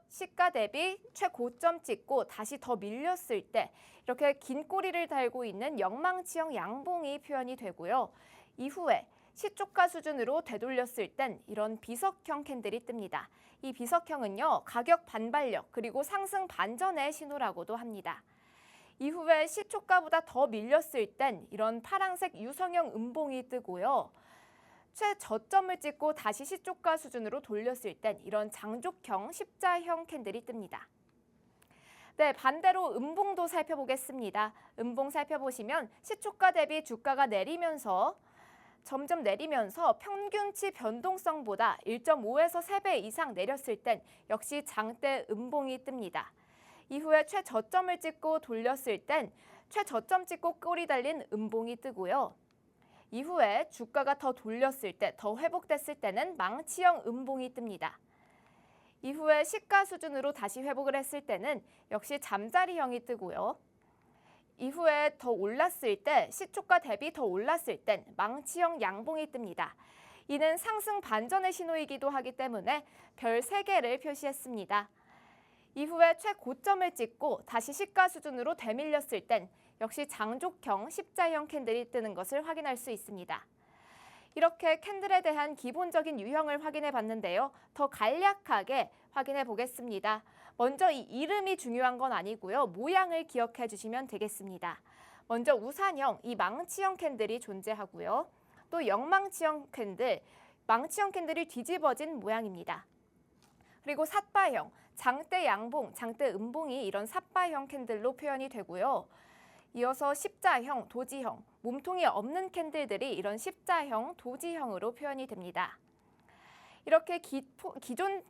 대비 최고점 찍고 다시 더 밀렸을 때 이렇게 긴 꼬리를 달고 있는 영망치형 양봉이 표현이 되고요. 이후에 시초가 수준으로 되돌렸을 땐 이런 비석형 캔들이 뜹니다. 이 비석형은요, 가격 반발력 그리고 상승 반전의 신호라고도 합니다. 이후에 시초가보다 더 밀렸을 땐 이런 파란색 유성형 음봉이 뜨고요. 최저점을 찍고 다시 시초가 수준으로 돌렸을 땐 이런 장족형 십자형 캔들이 뜹니다. 네, 반대로 음봉도 살펴보겠습니다. 음봉 살펴보시면 시초가 대비 주가가 점점 내리면서 평균치 변동성보다 1.5에서 3배 이상 내렸을 땐 역시 장대 음봉이 뜹니다. 이후에 최저점을 찍고 돌렸을 땐 최저점 찍고 꼬리 달린 음봉이 뜨고요. 이후에 주가가 더 돌렸을 때, 더 회복됐을 때는 망치형 음봉이 뜹니다. 이후에 시가 수준으로 다시 회복을 했을 때는 역시 잠자리형이 뜨고요. 이후에 더 올랐을 때, 시초가 대비 더 올랐을 땐 망치형 양봉이 뜹니다. 이는 상승 반전의 신호이기도 하기 때문에 별 3개를 표시했습니다. 이후에 최고점을 찍고 다시 시가 수준으로 되밀렸을 땐 역시 장족형, 십자형 캔들이 뜨는 것을 확인할 수 있습니다. 이렇게 캔들에 대한 기본적인 유형을 확인해 봤는데요. 더 간략하게 확인해 보겠습니다. 먼저 이 이름이 중요한 건 아니고요. 모양을 기억해 주시면 되겠습니다. 먼저 우산형, 이 망치형 캔들이 존재하고요. 또 영망치형 캔들, 망치형 캔들이 뒤집어진 모양입니다. 그리고 삿바형, 장대 양봉, 장대 음봉이 이런 삿바형 캔들로 표현이 되고요. 이어서 십자형, 도지형, 몸통이 없는 캔들들이 이런 십자형, 도지형으로 표현이 됩니다. 이렇게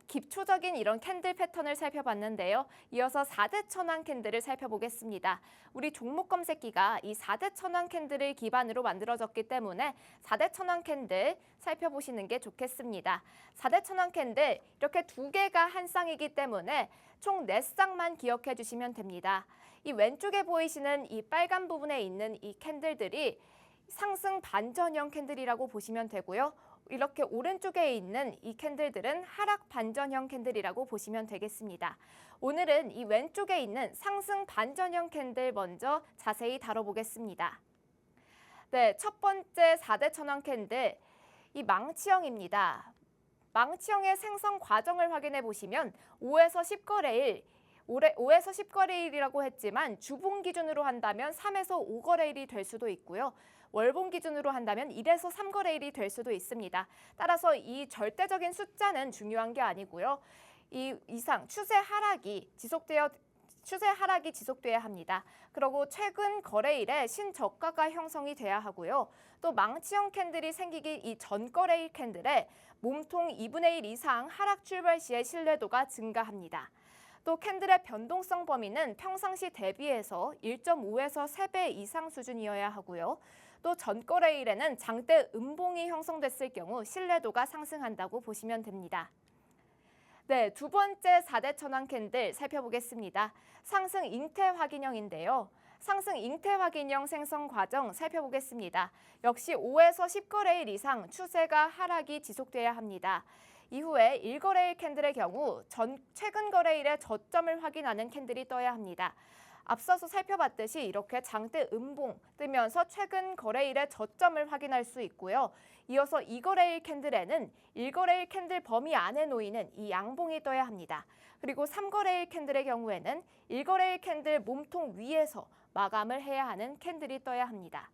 기초적인 이런 캔들 패턴을 살펴봤는데요. 이어서 4대 천왕 캔들을 살펴보겠습니다. 우리 종목 검색기가 이 4대 천왕 캔들을 기반으로 만들어졌기 때문에 4대 천왕 캔들 살펴보시는 게 좋겠습니다. 4대 천왕 캔들 이렇게 2개가 한 쌍이기 때문에 총 4쌍만 기억해 주시면 됩니다. 이 왼쪽에 보이시는 이 빨간 부분에 있는 이 캔들들이 상승 반전형 캔들이라고 보시면 되고요. 이렇게 오른쪽에 있는 이 캔들들은 하락 반전형 캔들이라고 보시면 되겠습니다. 오늘은 이 왼쪽에 있는 상승 반전형 캔들 먼저 자세히 다뤄보겠습니다. 네, 첫 번째 4대 천왕 캔들, 이 망치형입니다. 망치형의 생성 과정을 확인해 보시면 5에서 10거래일, 5에서 10거래일이라고 했지만 주봉 기준으로 한다면 3에서 5거래일이 될 수도 있고요. 월봉 기준으로 한다면 1에서 3거래일이 될 수도 있습니다. 따라서 이 절대적인 숫자는 중요한 게 아니고요. 이 이상 추세 하락이 지속돼야 합니다. 그리고 최근 거래일에 신저가가 형성이 돼야 하고요. 또 망치형 캔들이 생기기 이 전 거래일 캔들에 몸통 2분의 1 이상 하락 출발 시에 신뢰도가 증가합니다. 또 캔들의 변동성 범위는 평상시 대비해서 1.5에서 3배 이상 수준이어야 하고요. 또 전거래일에는 장대 음봉이 형성됐을 경우 신뢰도가 상승한다고 보시면 됩니다. 네, 두 번째 4대 천왕 캔들 살펴보겠습니다. 상승 잉태 확인형인데요. 상승 잉태 확인형 생성 과정 살펴보겠습니다. 역시 5에서 10거래일 이상 추세가 하락이 지속돼야 합니다. 이후에 1거래일 캔들의 경우 최근 거래일의 저점을 확인하는 캔들이 떠야 합니다. 앞서서 살펴봤듯이 이렇게 장대 음봉 뜨면서 최근 거래일의 저점을 확인할 수 있고요. 이어서 2거래일 캔들에는 1거래일 캔들 범위 안에 놓이는 이 양봉이 떠야 합니다. 그리고 3거래일 캔들의 경우에는 1거래일 캔들 몸통 위에서 마감을 해야 하는 캔들이 떠야 합니다.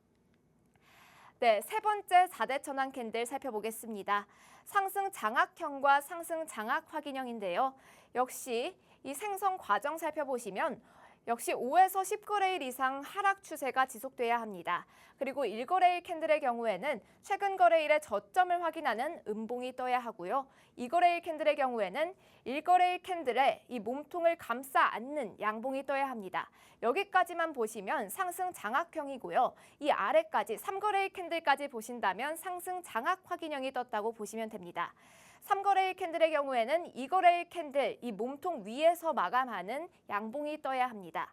네, 세 번째 4대 천왕 캔들 살펴보겠습니다. 상승 장악형과 상승 장악 확인형인데요. 역시 이 생성 과정 살펴보시면 역시 5에서 10거래일 이상 하락 추세가 지속돼야 합니다. 그리고 1거래일 캔들의 경우에는 최근 거래일의 저점을 확인하는 음봉이 떠야 하고요. 2거래일 캔들의 경우에는 1거래일 캔들의 이 몸통을 감싸 안는 양봉이 떠야 합니다. 여기까지만 보시면 상승 장악형이고요. 이 아래까지 3거래일 캔들까지 보신다면 상승 장악 확인형이 떴다고 보시면 됩니다. 3거래일 캔들의 경우에는 2거래일 캔들, 이 몸통 위에서 마감하는 양봉이 떠야 합니다.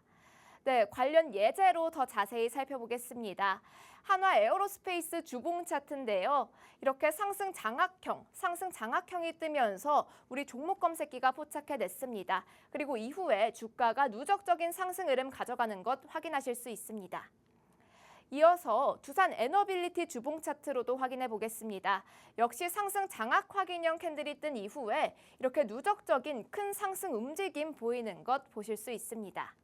네, 관련 예제로 더 자세히 살펴보겠습니다. 한화 에어로스페이스 주봉 차트인데요. 이렇게 상승 장악형이 뜨면서 우리 종목 검색기가 포착해냈습니다. 그리고 이후에 주가가 누적적인 상승 흐름 가져가는 것 확인하실 수 있습니다. 이어서 두산 에너빌리티 주봉 차트로도 확인해 보겠습니다. 역시 상승 장악 확인형 캔들이 뜬 이후에 이렇게 누적적인 큰 상승 움직임 보이는 것 보실 수 있습니다.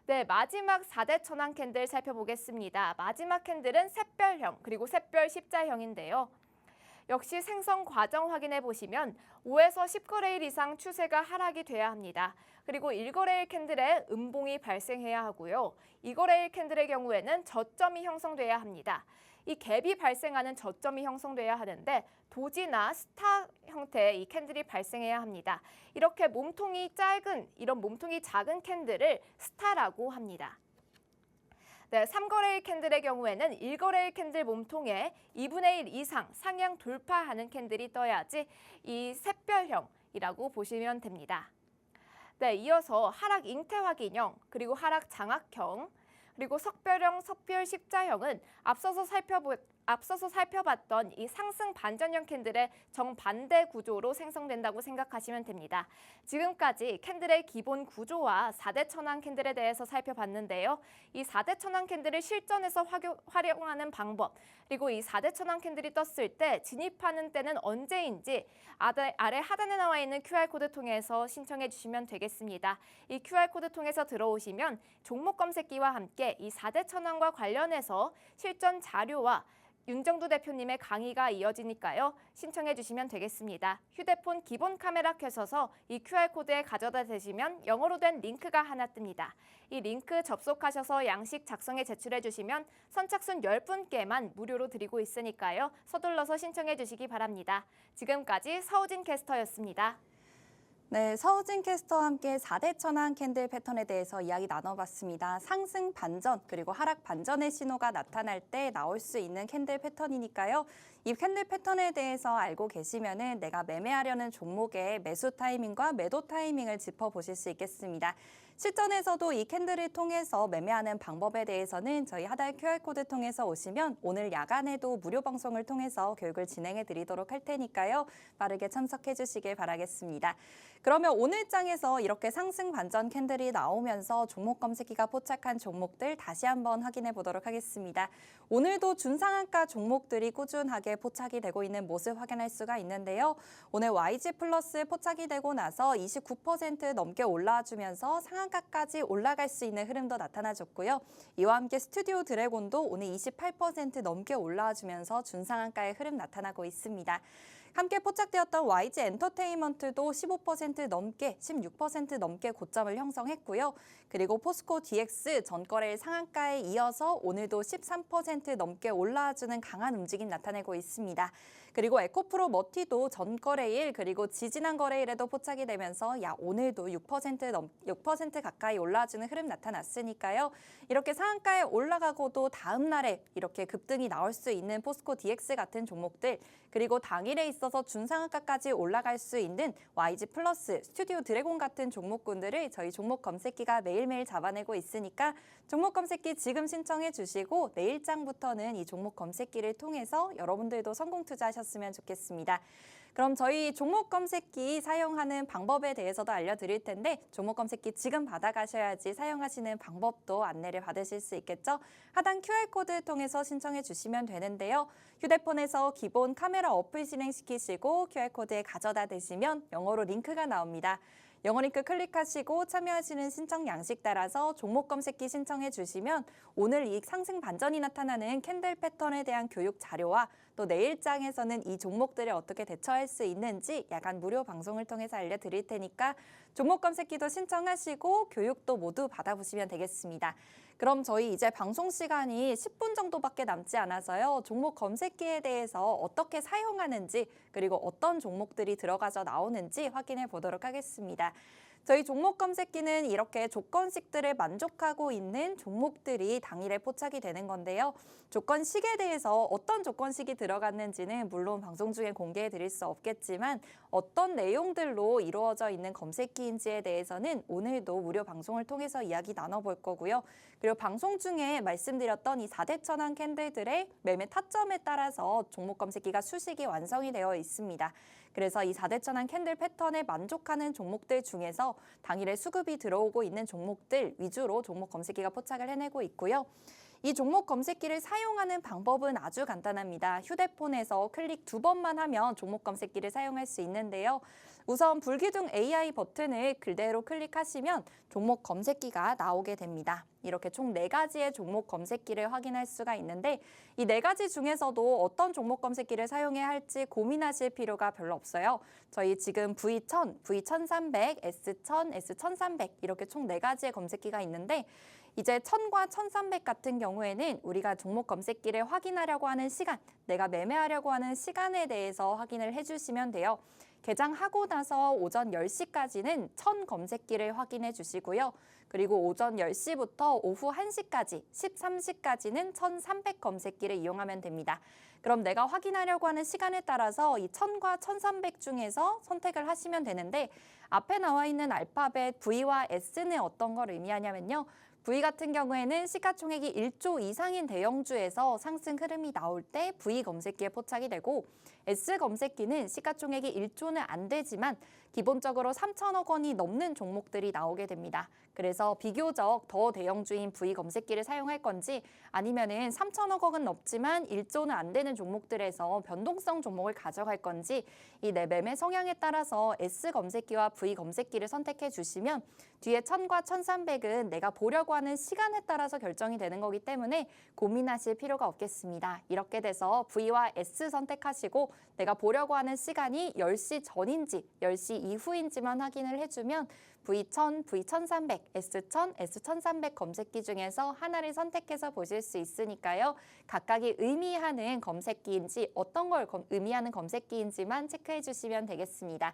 네, 마지막 4대 천왕 캔들 살펴보겠습니다. 마지막 캔들은 샛별형 그리고 샛별 십자형인데요. 역시 생성 과정 확인해 보시면 5에서 10거래일 이상 추세가 하락이 돼야 합니다. 그리고 1거래일 캔들에 음봉이 발생해야 하고요. 2거래일 캔들의 경우에는 저점이 형성돼야 합니다. 이 갭이 발생하는 저점이 형성돼야 하는데 도지나 스타 형태의 이 캔들이 발생해야 합니다. 이렇게 몸통이 짧은, 이런 몸통이 작은 캔들을 스타라고 합니다. 네, 3거래일 캔들의 경우에는 1거래일 캔들 몸통에 2분의 1 이상 상향 돌파하는 캔들이 떠야지 이 샛별형이라고 보시면 됩니다. 네, 이어서 하락 잉태 확인형, 그리고 하락 장악형, 그리고 석별형, 석별 십자형은 앞서서 살펴봤던 이 상승 반전형 캔들의 정반대 구조로 생성된다고 생각하시면 됩니다. 지금까지 캔들의 기본 구조와 4대 천왕 캔들에 대해서 살펴봤는데요. 이 4대 천왕 캔들을 실전에서 활용하는 방법, 그리고 이 4대 천왕 캔들이 떴을 때 진입하는 때는 언제인지 아래 하단에 나와 있는 QR코드 통해서 신청해 주시면 되겠습니다. 이 QR코드 통해서 들어오시면 종목 검색기와 함께 이 4대 천왕과 관련해서 실전 자료와 윤정두 대표님의 강의가 이어지니까요. 신청해 주시면 되겠습니다. 휴대폰 기본 카메라 켜셔서 이 QR코드에 가져다 대시면 영어로 된 링크가 하나 뜹니다. 이 링크 접속하셔서 양식 작성에 제출해 주시면 선착순 10분께만 무료로 드리고 있으니까요. 서둘러서 신청해 주시기 바랍니다. 지금까지 서우진 캐스터였습니다. 네, 서우진 캐스터와 함께 4대 천왕 캔들 패턴에 대해서 이야기 나눠봤습니다. 상승 반전 그리고 하락 반전의 신호가 나타날 때 나올 수 있는 캔들 패턴이니까요. 이 캔들 패턴에 대해서 알고 계시면은 내가 매매하려는 종목의 매수 타이밍과 매도 타이밍을 짚어보실 수 있겠습니다. 실전에서도 이 캔들을 통해서 매매하는 방법에 대해서는 저희 하단 QR코드 통해서 오시면 오늘 야간에도 무료 방송을 통해서 교육을 진행해 드리도록 할 테니까요. 빠르게 참석해 주시길 바라겠습니다. 그러면 오늘 장에서 이렇게 상승 반전 캔들이 나오면서 종목 검색기가 포착한 종목들 다시 한번 확인해 보도록 하겠습니다. 오늘도 준상한가 종목들이 꾸준하게 포착이 되고 있는 모습 확인할 수가 있는데요. 오늘 YG 플러스 포착이 되고 나서 29% 넘게 올라와주면서 상한가까지 올라갈 수 있는 흐름도 나타나줬고요. 이와 함께 스튜디오 드래곤도 오늘 28% 넘게 올라와주면서 준상한가의 흐름 나타나고 있습니다. 함께 포착되었던 YG 엔터테인먼트도 15% 넘게, 16% 넘게 고점을 형성했고요. 그리고 포스코 DX 전거래일 상한가에 이어서 오늘도 13% 넘게 올라와주는 강한 움직임 나타내고 있습니다. 그리고 에코프로 머티도 전거래일 그리고 지지난 거래일에도 포착이 되면서 오늘도 6% 가까이 올라와주는 흐름 나타났으니까요. 이렇게 상한가에 올라가고도 다음 날에 이렇게 급등이 나올 수 있는 포스코 DX 같은 종목들 그리고 당일에 있어서 준상한가까지 올라갈 수 있는 YG 플러스, 스튜디오 드래곤 같은 종목군들을 저희 종목 검색기가 매일매일 잡아내고 있으니까 종목 검색기 지금 신청해 주시고 내일장부터는 이 종목 검색기를 통해서 여러분들도 성공 투자하셨으면 좋겠습니다. 그럼 저희 종목 검색기 사용하는 방법에 대해서도 알려드릴 텐데 종목 검색기 지금 받아가셔야지 사용하시는 방법도 안내를 받으실 수 있겠죠. 하단 QR코드 통해서 신청해 주시면 되는데요. 휴대폰에서 기본 카메라 어플 실행시키시고 QR코드에 가져다 대시면 영어로 링크가 나옵니다. 영어 링크 클릭하시고 참여하시는 신청 양식 따라서 종목 검색기 신청해 주시면 오늘 이 상승 반전이 나타나는 캔들 패턴에 대한 교육 자료와 또 내일장에서는 이 종목들을 어떻게 대처할 수 있는지 야간 무료 방송을 통해서 알려드릴 테니까 종목 검색기도 신청하시고 교육도 모두 받아보시면 되겠습니다. 그럼 저희 이제 방송 시간이 10분 정도밖에 남지 않아서요. 종목 검색기에 대해서 어떻게 사용하는지 그리고 어떤 종목들이 들어가서 나오는지 확인해 보도록 하겠습니다. 저희 종목 검색기는 이렇게 조건식들을 만족하고 있는 종목들이 당일에 포착이 되는 건데요. 조건식에 대해서 어떤 조건식이 들어갔는지는 물론 방송 중에 공개해 드릴 수 없겠지만 어떤 내용들로 이루어져 있는 검색기인지에 대해서는 오늘도 무료 방송을 통해서 이야기 나눠볼 거고요. 그리고 방송 중에 말씀드렸던 이 4대 천왕 캔들들의 매매 타점에 따라서 종목 검색기가 수식이 완성이 되어 있습니다. 그래서 이 4대 천왕 캔들 패턴에 만족하는 종목들 중에서 당일에 수급이 들어오고 있는 종목들 위주로 종목 검색기가 포착을 해내고 있고요. 이 종목 검색기를 사용하는 방법은 아주 간단합니다. 휴대폰에서 클릭 2번만 하면 종목 검색기를 사용할 수 있는데요. 우선 불기둥 AI 버튼을 그대로 클릭하시면 종목 검색기가 나오게 됩니다. 이렇게 총 4가지의 종목 검색기를 확인할 수가 있는데 이 4가지 중에서도 어떤 종목 검색기를 사용해야 할지 고민하실 필요가 별로 없어요. 저희 지금 V1000, V1300, S1000, S1300 이렇게 총 4가지의 검색기가 있는데 이제 1000과 1300 같은 경우에는 우리가 종목 검색기를 확인하려고 하는 시간, 내가 매매하려고 하는 시간에 대해서 확인을 해주시면 돼요. 개장하고 나서 오전 10시까지는 1000 검색기를 확인해 주시고요. 그리고 오전 10시부터 오후 1시까지, 13시까지는 1300 검색기를 이용하면 됩니다. 그럼 내가 확인하려고 하는 시간에 따라서 이 1000과 1300 중에서 선택을 하시면 되는데 앞에 나와 있는 알파벳 V와 S는 어떤 걸 의미하냐면요. V 같은 경우에는 시가총액이 1조 이상인 대형주에서 상승 흐름이 나올 때 V 검색기에 포착이 되고 S 검색기는 시가총액이 1조는 안 되지만 기본적으로 3천억 원이 넘는 종목들이 나오게 됩니다. 그래서 비교적 더 대형주인 V 검색기를 사용할 건지 아니면은 3천억 원은 넘지만 1조는 안 되는 종목들에서 변동성 종목을 가져갈 건지 이 내 매매 성향에 따라서 S 검색기와 V 검색기를 선택해 주시면 뒤에 1000과 1300은 내가 보려고 하는 시간에 따라서 결정이 되는 거기 때문에 고민하실 필요가 없겠습니다. 이렇게 돼서 V와 S 선택하시고 내가 보려고 하는 시간이 10시 전인지 10시 이후인지만 확인을 해주면 V1000, V1300, S1000, S1300 검색기 중에서 하나를 선택해서 보실 수 있으니까요. 각각이 의미하는 검색기인지 어떤 걸 의미하는 검색기인지만 체크해 주시면 되겠습니다.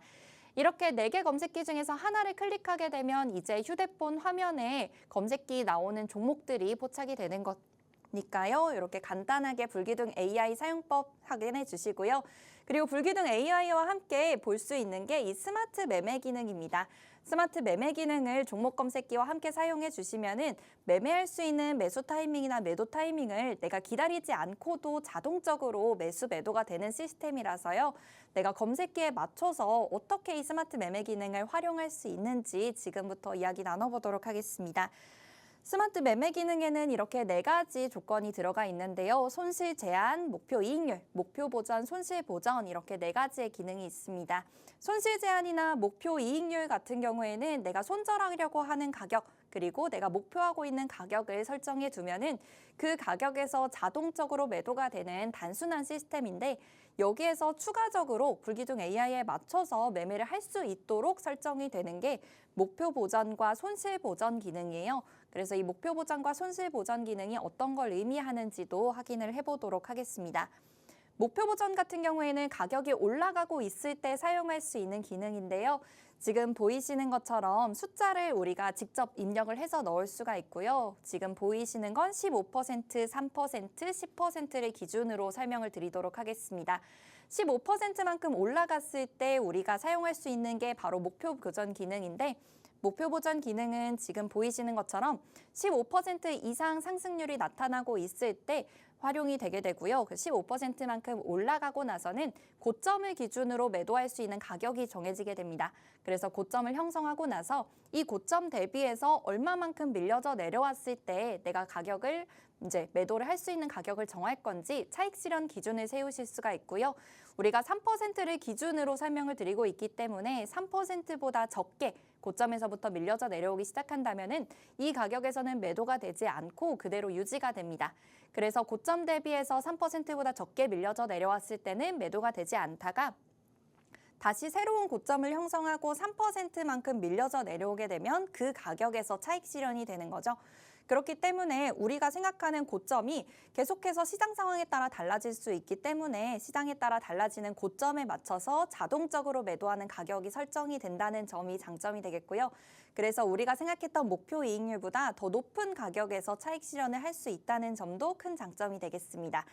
이렇게 4개 검색기 중에서 하나를 클릭하게 되면 이제 휴대폰 화면에 검색기 나오는 종목들이 포착이 되는 거니까요. 이렇게 간단하게 불기둥 AI 사용법 확인해 주시고요. 그리고 불기둥 AI와 함께 볼 수 있는 게 이 스마트 매매 기능입니다. 스마트 매매 기능을 종목 검색기와 함께 사용해 주시면은 매매할 수 있는 매수 타이밍이나 매도 타이밍을 내가 기다리지 않고도 자동적으로 매수 매도가 되는 시스템이라서요. 내가 검색기에 맞춰서 어떻게 이 스마트 매매 기능을 활용할 수 있는지 지금부터 이야기 나눠보도록 하겠습니다. 스마트 매매 기능에는 이렇게 4가지 조건이 들어가 있는데요. 손실 제한, 목표 이익률, 목표 보전, 손실 보전 이렇게 4가지의 기능이 있습니다. 손실 제한이나 목표 이익률 같은 경우에는 내가 손절하려고 하는 가격 그리고 내가 목표하고 있는 가격을 설정해 두면은 그 가격에서 자동적으로 매도가 되는 단순한 시스템인데 여기에서 추가적으로 불기둥 AI에 맞춰서 매매를 할 수 있도록 설정이 되는 게 목표 보전과 손실 보전 기능이에요. 그래서 이 목표 보전과 손실 보전 기능이 어떤 걸 의미하는지도 확인을 해보도록 하겠습니다. 목표 보전 같은 경우에는 가격이 올라가고 있을 때 사용할 수 있는 기능인데요. 지금 보이시는 것처럼 숫자를 우리가 직접 입력을 해서 넣을 수가 있고요. 지금 보이시는 건 15%, 3%, 10%를 기준으로 설명을 드리도록 하겠습니다. 15%만큼 올라갔을 때 우리가 사용할 수 있는 게 바로 목표 보전 기능인데 목표 보전 기능은 지금 보이시는 것처럼 15% 이상 상승률이 나타나고 있을 때 활용이 되게 되고요. 그 15%만큼 올라가고 나서는 고점을 기준으로 매도할 수 있는 가격이 정해지게 됩니다. 그래서 고점을 형성하고 나서 이 고점 대비해서 얼마만큼 밀려져 내려왔을 때 내가 가격을 이제 매도를 할 수 있는 가격을 정할 건지 차익 실현 기준을 세우실 수가 있고요. 우리가 3%를 기준으로 설명을 드리고 있기 때문에 3%보다 적게 고점에서부터 밀려져 내려오기 시작한다면은 이 가격에서는 매도가 되지 않고 그대로 유지가 됩니다. 그래서 고점 대비해서 3%보다 적게 밀려져 내려왔을 때는 매도가 되지 않다가 다시 새로운 고점을 형성하고 3%만큼 밀려져 내려오게 되면 그 가격에서 차익 실현이 되는 거죠. 그렇기 때문에 우리가 생각하는 고점이 계속해서 시장 상황에 따라 달라질 수 있기 때문에 시장에 따라 달라지는 고점에 맞춰서 자동적으로 매도하는 가격이 설정이 된다는 점이 장점이 되겠고요. 그래서 우리가 생각했던 목표 이익률보다 더 높은 가격에서 차익 실현을 할 수 있다는 점도 큰 장점이 되겠습니다.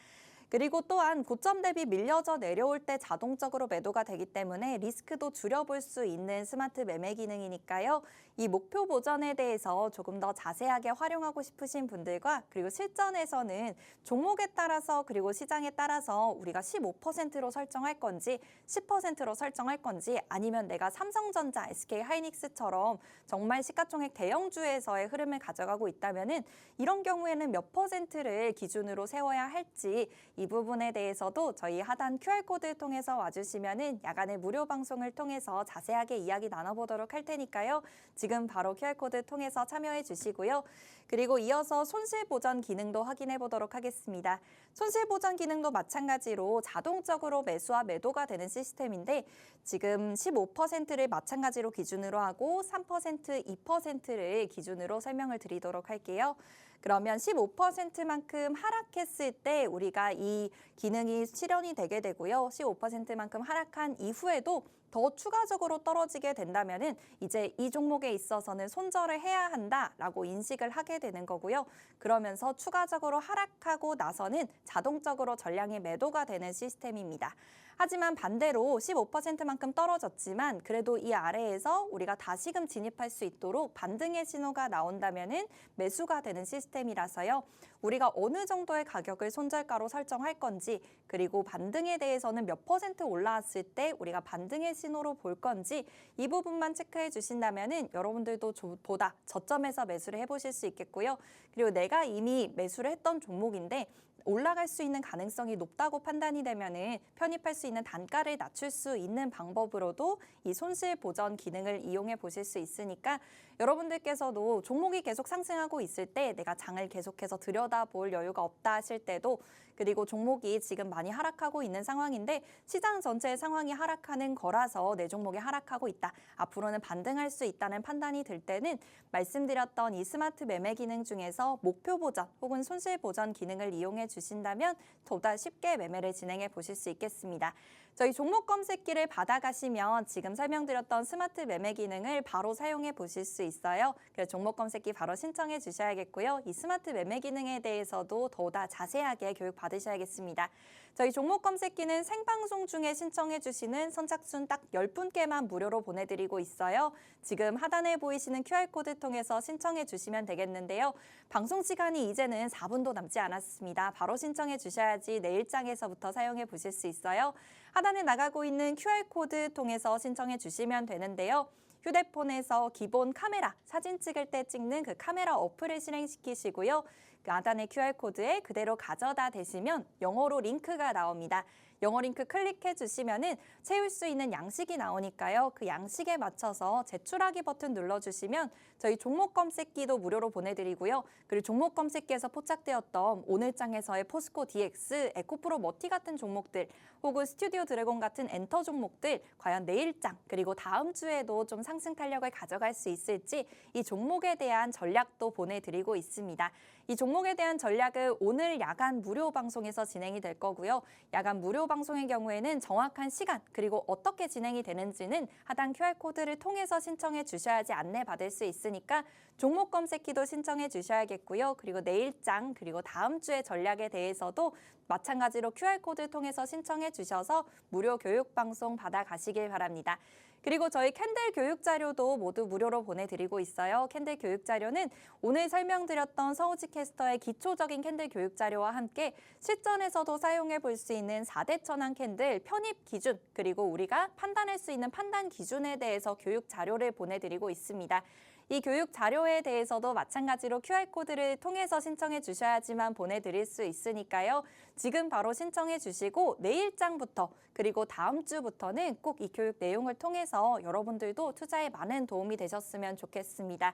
그리고 또한 고점 대비 밀려져 내려올 때 자동적으로 매도가 되기 때문에 리스크도 줄여볼 수 있는 스마트 매매 기능이니까요. 이 목표 보전에 대해서 조금 더 자세하게 활용하고 싶으신 분들과 그리고 실전에서는 종목에 따라서 그리고 시장에 따라서 우리가 15%로 설정할 건지 10%로 설정할 건지 아니면 내가 삼성전자, SK하이닉스처럼 정말 시가총액 대형주에서의 흐름을 가져가고 있다면은 이런 경우에는 몇 %를 기준으로 세워야 할지 이 부분에 대해서도 저희 하단 QR코드 통해서 와주시면은 야간에 무료 방송을 통해서 자세하게 이야기 나눠보도록 할 테니까요. 지금 바로 QR코드 통해서 참여해 주시고요. 그리고 이어서 손실보전 기능도 확인해 보도록 하겠습니다. 손실보전 기능도 마찬가지로 자동적으로 매수와 매도가 되는 시스템인데 지금 15%를 마찬가지로 기준으로 하고 3%, 2%를 기준으로 설명을 드리도록 할게요. 그러면 15%만큼 하락했을 때 우리가 이 기능이 실현이 되게 되고요. 15%만큼 하락한 이후에도 더 추가적으로 떨어지게 된다면은 이제 이 종목에 있어서는 손절을 해야 한다라고 인식을 하게 되는 거고요. 그러면서 추가적으로 하락하고 나서는 자동적으로 전량이 매도가 되는 시스템입니다. 하지만 반대로 15%만큼 떨어졌지만 그래도 이 아래에서 우리가 다시금 진입할 수 있도록 반등의 신호가 나온다면은 매수가 되는 시스템이라서요. 우리가 어느 정도의 가격을 손절가로 설정할 건지 그리고 반등에 대해서는 몇 % 올라왔을 때 우리가 반등의 신호로 볼 건지 이 부분만 체크해 주신다면은 여러분들도 보다 저점에서 매수를 해보실 수 있겠고요. 그리고 내가 이미 매수를 했던 종목인데 올라갈 수 있는 가능성이 높다고 판단이 되면은 편입할 수 있는 단가를 낮출 수 있는 방법으로도 이 손실 보전 기능을 이용해 보실 수 있으니까 여러분들께서도 종목이 계속 상승하고 있을 때 내가 장을 계속해서 들여다볼 여유가 없다 하실 때도 그리고 종목이 지금 많이 하락하고 있는 상황인데 시장 전체의 상황이 하락하는 거라서 내 종목이 하락하고 있다. 앞으로는 반등할 수 있다는 판단이 들 때는 말씀드렸던 이 스마트 매매 기능 중에서 목표 보전 혹은 손실 보전 기능을 이용해 주신다면 보다 쉽게 매매를 진행해 보실 수 있겠습니다. 저희 종목 검색기를 받아가시면 지금 설명드렸던 스마트 매매 기능을 바로 사용해 보실 수 있어요. 그래서 종목 검색기 바로 신청해 주셔야겠고요. 이 스마트 매매 기능에 대해서도 더더 자세하게 교육 받으셔야겠습니다. 저희 종목 검색기는 생방송 중에 신청해 주시는 선착순 딱 10분께만 무료로 보내드리고 있어요. 지금 하단에 보이시는 QR코드 통해서 신청해 주시면 되겠는데요. 방송 시간이 이제는 4분도 남지 않았습니다. 바로 신청해 주셔야지 내일장에서부터 사용해 보실 수 있어요. 하단에 나가고 있는 QR코드 통해서 신청해 주시면 되는데요. 휴대폰에서 기본 카메라, 사진 찍을 때 찍는 그 카메라 어플을 실행시키시고요. 그 하단의 QR코드에 그대로 가져다 대시면 영어로 링크가 나옵니다. 영어 링크 클릭해 주시면은 채울 수 있는 양식이 나오니까요. 그 양식에 맞춰서 제출하기 버튼 눌러주시면 저희 종목 검색기도 무료로 보내드리고요. 그리고 종목 검색기에서 포착되었던 오늘장에서의 포스코 DX, 에코프로 머티 같은 종목들 혹은 스튜디오 드래곤 같은 엔터 종목들 과연 내일장 그리고 다음 주에도 좀 상승 탄력을 가져갈 수 있을지 이 종목에 대한 전략도 보내드리고 있습니다. 이 종목에 대한 전략은 오늘 야간 무료 방송에서 진행이 될 거고요. 야간 무료 방송의 경우에는 정확한 시간 그리고 어떻게 진행이 되는지는 하단 QR코드를 통해서 신청해 주셔야지 안내받을 수 있으니까 종목 검색기도 신청해 주셔야겠고요. 그리고 내일장 그리고 다음 주의 전략에 대해서도 마찬가지로 QR코드 통해서 신청해 주셔서 무료 교육 방송 받아가시길 바랍니다. 그리고 저희 캔들 교육 자료도 모두 무료로 보내드리고 있어요. 캔들 교육 자료는 오늘 설명드렸던 서우지 캐스터의 기초적인 캔들 교육 자료와 함께 실전에서도 사용해 볼 수 있는 4대 천왕 캔들 편입 기준 그리고 우리가 판단할 수 있는 판단 기준에 대해서 교육 자료를 보내드리고 있습니다. 이 교육 자료에 대해서도 마찬가지로 QR코드를 통해서 신청해 주셔야지만 보내드릴 수 있으니까요. 지금 바로 신청해 주시고 내일장부터 그리고 다음 주부터는 꼭 이 교육 내용을 통해서 여러분들도 투자에 많은 도움이 되셨으면 좋겠습니다.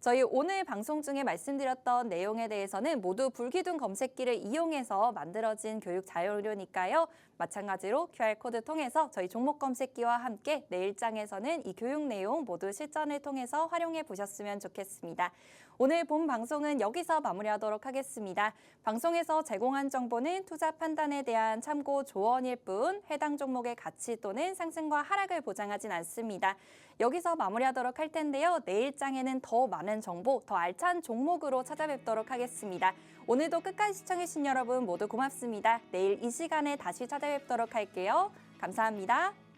저희 오늘 방송 중에 말씀드렸던 내용에 대해서는 모두 불기둥 검색기를 이용해서 만들어진 교육 자료니까요. 마찬가지로 QR코드 통해서 저희 종목 검색기와 함께 내일장에서는 이 교육 내용 모두 실전을 통해서 활용해 보셨으면 좋겠습니다. 오늘 본 방송은 여기서 마무리하도록 하겠습니다. 방송에서 제공한 정보는 투자 판단에 대한 참고 조언일 뿐 해당 종목의 가치 또는 상승과 하락을 보장하진 않습니다. 여기서 마무리하도록 할 텐데요. 내일장에는 더 많은 정보, 더 알찬 종목으로 찾아뵙도록 하겠습니다. 오늘도 끝까지 시청해주신 여러분 모두 고맙습니다. 내일 이 시간에 다시 찾아뵙도록 할게요. 감사합니다.